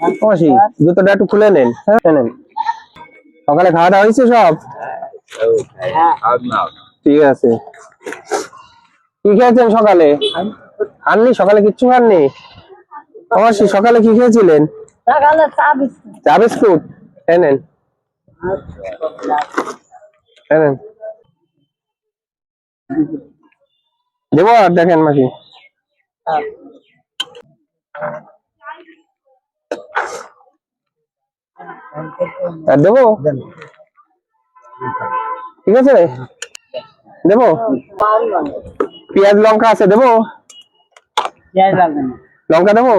মাসি জুতোটা একটু খুলে নেন, হ্যাঁ নেন। সকালে খাওয়া দাওয়া হয়েছে সব? ঠিক আছে। কি খেয়েছেন সকালে? খাননি সকালে? কিচ্ছু খাননি? মাসি সকালে কি খেয়েছিলেন? চা বিস্কুট। নেন নেন। দেবো আর দেখেন মাসি, আর দেবো? ঠিক আছে দেবো। পেঁয়াজ লঙ্কা আছে দেবো? লঙ্কা দেবো?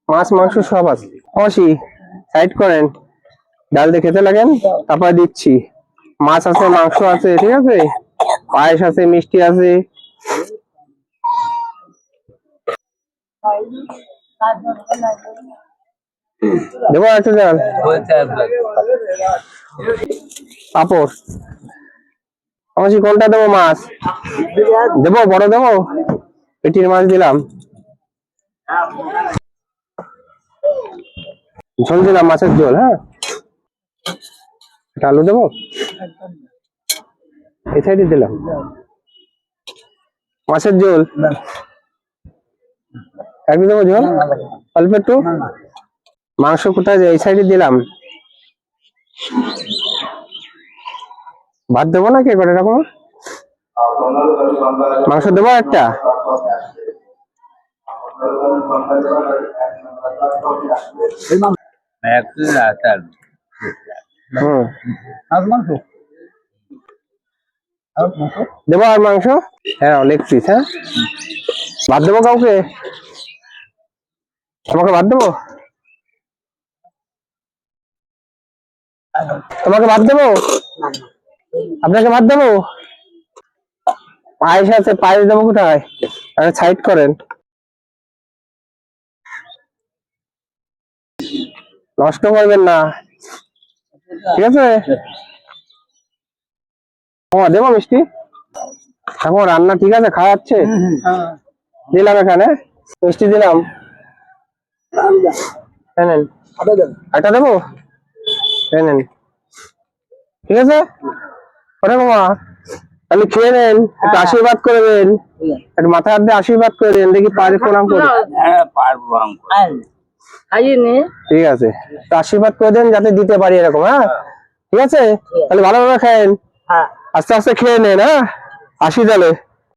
মাছ মাংস সব আছে মাসি। সাইড করেন, ডাল দিয়ে খেতে লাগেন, তারপরে দিচ্ছি। মাছ আছে, মাংস আছে, ঠিক আছে, পায়েস আছে, মিষ্টি আছে। দেবো একটা ডাল, পাপড়। মাসি কোনটা দেবো? মাছ দেবো? বড় দেবো? পেটির মাছ দিলাম, ঝোল দিলাম, মাছের ঝোল। হ্যাঁ আলু দেবো? এই সাইডে দিলাম মাছের ঝোল। একদম দেবো ঝোল অল্প একটু? মাংস কোথায়? এই সাইডে দিলাম। ভাত দেবো নাকি করে রাখবো? মাংস দেবো একটা? দেবো আর মাংস? হ্যাঁ অনেক পিস। হ্যাঁ ভাত দেবো কাউকে? তোমাকে ভাত দেবো? তোমাকে ভাত দেবো? আপনাকে ভাত দেবো? পায়েস আছে, পায়েস দেবো কোথায়? সাইড করেন, নষ্ট করবেন না, ঠিক আছে? ও দেবো মিষ্টি? এখন রান্না ঠিক আছে, খাওয়া যাচ্ছে? দিলাম এখানে মিষ্টি দিলাম। নেন একটা দেবো? নেন ঠিক আছে। ওরে বাবা তাহলে খেয়ে নেন, একটু আশীর্বাদ করে দেন, একটু মাথা হাত দিয়ে আশীর্বাদ করে দেন, দেখি পায়ে প্রণাম করে। ঠিক আছে আশীর্বাদ করে দেন যাতে দিতে পারি এরকম। হ্যাঁ ঠিক আছে, তাহলে ভালোভাবে খায়েন, আস্তে আস্তে খেয়ে নেন। হ্যাঁ আসি তাহলে।